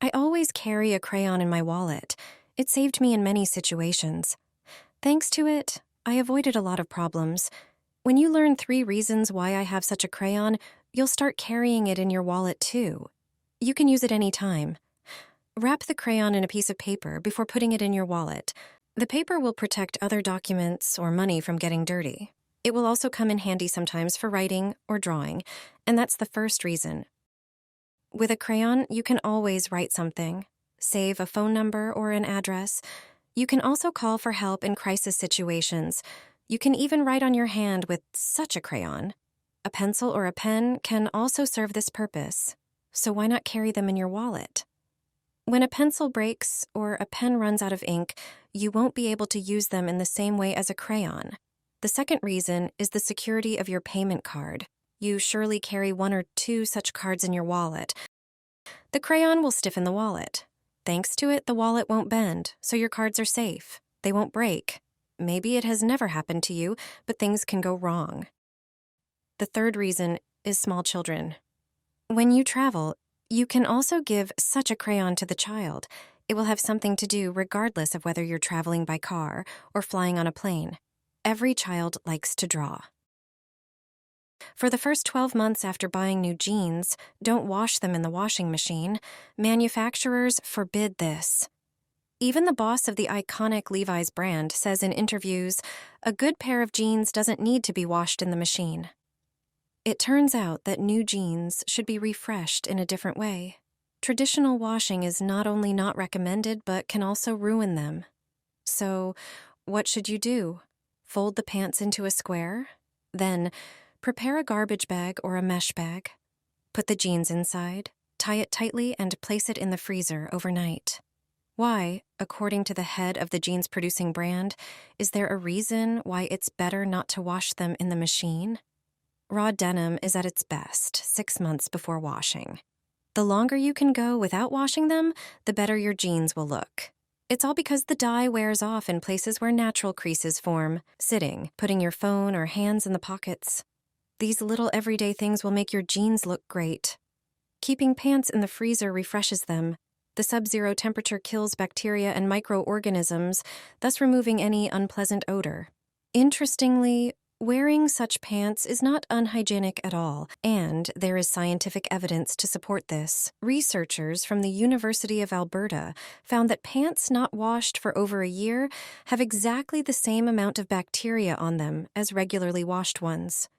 I always carry a crayon in my wallet. It saved me in many situations. Thanks to it, I avoided a lot of problems. When you learn 3 reasons why I have such a crayon, you'll start carrying it in your wallet too. You can use it anytime. Wrap the crayon in a piece of paper before putting it in your wallet. The paper will protect other documents or money from getting dirty. It will also come in handy sometimes for writing or drawing, and that's the first reason. With a crayon, you can always write something, save a phone number or an address. You can also call for help in crisis situations. You can even write on your hand with such a crayon. A pencil or a pen can also serve this purpose, so why not carry them in your wallet? When a pencil breaks or a pen runs out of ink, you won't be able to use them in the same way as a crayon. The second reason is the security of your payment card. You surely carry 1 or 2 such cards in your wallet. The crayon will stiffen the wallet. Thanks to it, the wallet won't bend, so your cards are safe. They won't break. Maybe it has never happened to you, but things can go wrong. The third reason is small children. When you travel, you can also give such a crayon to the child. It will have something to do regardless of whether you're traveling by car or flying on a plane. Every child likes to draw. For the first 12 months after buying new jeans, don't wash them in the washing machine. Manufacturers forbid this. Even the boss of the iconic Levi's brand says in interviews, a good pair of jeans doesn't need to be washed in the machine. It turns out that new jeans should be refreshed in a different way. Traditional washing is not only not recommended, but can also ruin them. So, what should you do? Fold the pants into a square? Then, prepare a garbage bag or a mesh bag. Put the jeans inside, tie it tightly, and place it in the freezer overnight. Why, according to the head of the jeans-producing brand, is there a reason why it's better not to wash them in the machine? Raw denim is at its best 6 months before washing. The longer you can go without washing them, the better your jeans will look. It's all because the dye wears off in places where natural creases form, sitting, putting your phone or hands in the pockets. These little everyday things will make your jeans look great. Keeping pants in the freezer refreshes them. The sub-zero temperature kills bacteria and microorganisms, thus removing any unpleasant odor. Interestingly, wearing such pants is not unhygienic at all, and there is scientific evidence to support this. Researchers from the University of Alberta found that pants not washed for over a year have exactly the same amount of bacteria on them as regularly washed ones.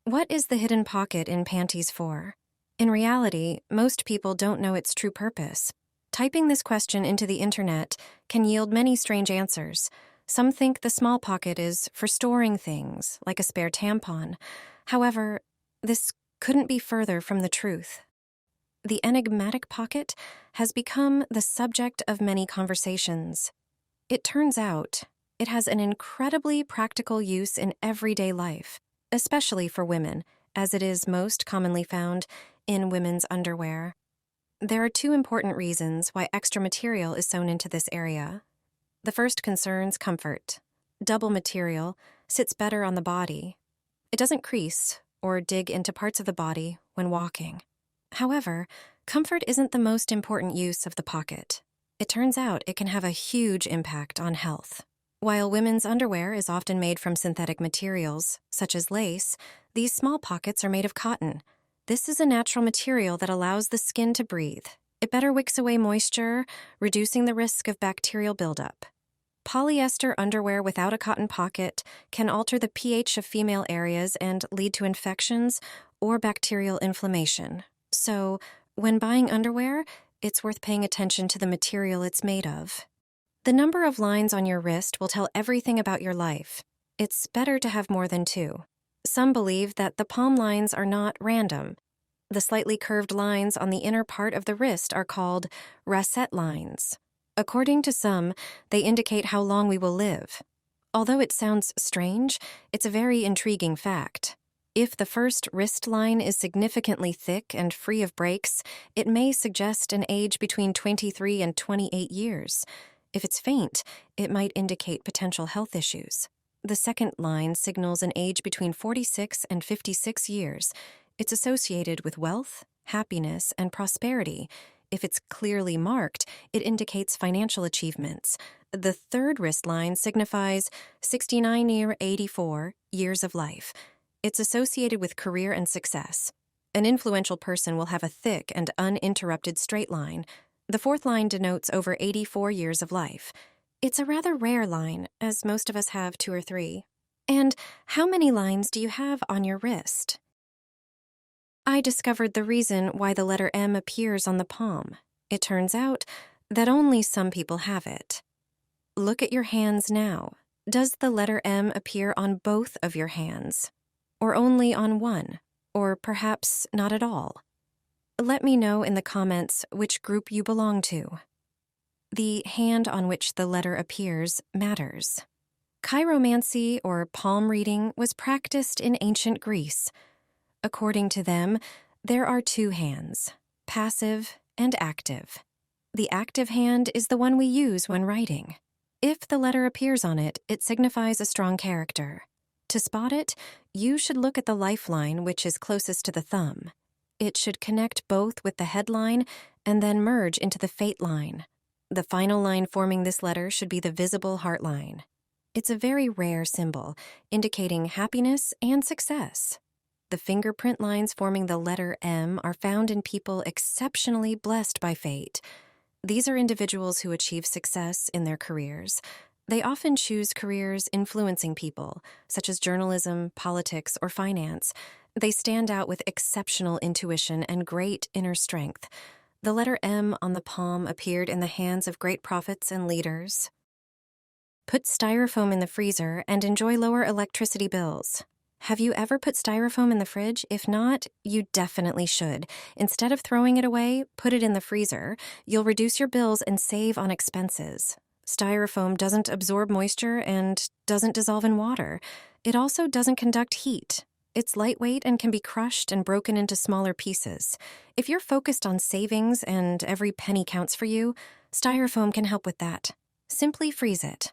What is the hidden pocket in panties for? In reality, most people don't know its true purpose. Typing this question into the internet can yield many strange answers. Some think the small pocket is for storing things, like a spare tampon. However, this couldn't be further from the truth. The enigmatic pocket has become the subject of many conversations. It turns out it has an incredibly practical use in everyday life, especially for women, as it is most commonly found in women's underwear. There are 2 important reasons why extra material is sewn into this area. The first concerns comfort. Double material sits better on the body. It doesn't crease or dig into parts of the body when walking. However, comfort isn't the most important use of the pocket. It turns out it can have a huge impact on health. While women's underwear is often made from synthetic materials, such as lace, these small pockets are made of cotton. This is a natural material that allows the skin to breathe. It better wicks away moisture, reducing the risk of bacterial buildup. Polyester underwear without a cotton pocket can alter the pH of female areas and lead to infections or bacterial inflammation. So, when buying underwear, it's worth paying attention to the material it's made of. The number of lines on your wrist will tell everything about your life. It's better to have more than 2. Some believe that the palm lines are not random. The slightly curved lines on the inner part of the wrist are called racette lines. According to some, they indicate how long we will live. Although it sounds strange, it's a very intriguing fact. If the first wrist line is significantly thick and free of breaks, it may suggest an age between 23 and 28 years. If it's faint, it might indicate potential health issues. The second line signals an age between 46 and 56 years. It's associated with wealth, happiness, and prosperity. If it's clearly marked, it indicates financial achievements. The third wrist line signifies 69 near 84 years of life. It's associated with career and success. An influential person will have a thick and uninterrupted straight line. The fourth line denotes over 84 years of life. It's a rather rare line, as most of us have 2 or 3. And how many lines do you have on your wrist? I discovered the reason why the letter M appears on the palm. It turns out that only some people have it. Look at your hands now. Does the letter M appear on both of your hands? Or only on one? Or perhaps not at all? Let me know in the comments which group you belong to. The hand on which the letter appears matters. Chiromancy, or palm reading, was practiced in ancient Greece. According to them, there are 2 hands, passive and active. The active hand is the one we use when writing. If the letter appears on it, it signifies a strong character. To spot it, you should look at the lifeline, which is closest to the thumb. It should connect both with the headline and then merge into the fate line. The final line forming this letter should be the visible heart line. It's a very rare symbol, indicating happiness and success. The fingerprint lines forming the letter M are found in people exceptionally blessed by fate. These are individuals who achieve success in their careers. They often choose careers influencing people, such as journalism, politics, or finance. They stand out with exceptional intuition and great inner strength. The letter M on the palm appeared in the hands of great prophets and leaders. Put Styrofoam in the freezer and enjoy lower electricity bills. Have you ever put Styrofoam in the fridge? If not, you definitely should. Instead of throwing it away, put it in the freezer. You'll reduce your bills and save on expenses. Styrofoam doesn't absorb moisture and doesn't dissolve in water. It also doesn't conduct heat. It's lightweight and can be crushed and broken into smaller pieces. If you're focused on savings and every penny counts for you, Styrofoam can help with that. Simply freeze it.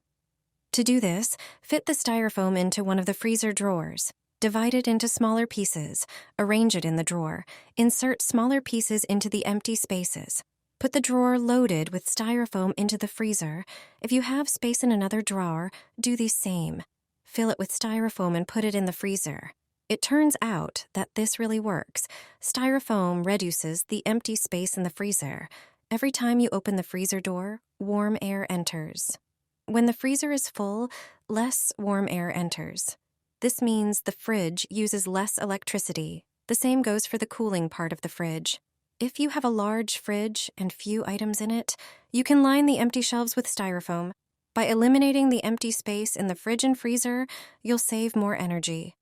To do this, fit the Styrofoam into one of the freezer drawers. Divide it into smaller pieces. Arrange it in the drawer. Insert smaller pieces into the empty spaces. Put the drawer loaded with Styrofoam into the freezer. If you have space in another drawer, do the same. Fill it with Styrofoam and put it in the freezer. It turns out that this really works. Styrofoam reduces the empty space in the freezer. Every time you open the freezer door, warm air enters. When the freezer is full, less warm air enters. This means the fridge uses less electricity. The same goes for the cooling part of the fridge. If you have a large fridge and few items in it, you can line the empty shelves with Styrofoam. By eliminating the empty space in the fridge and freezer, you'll save more energy.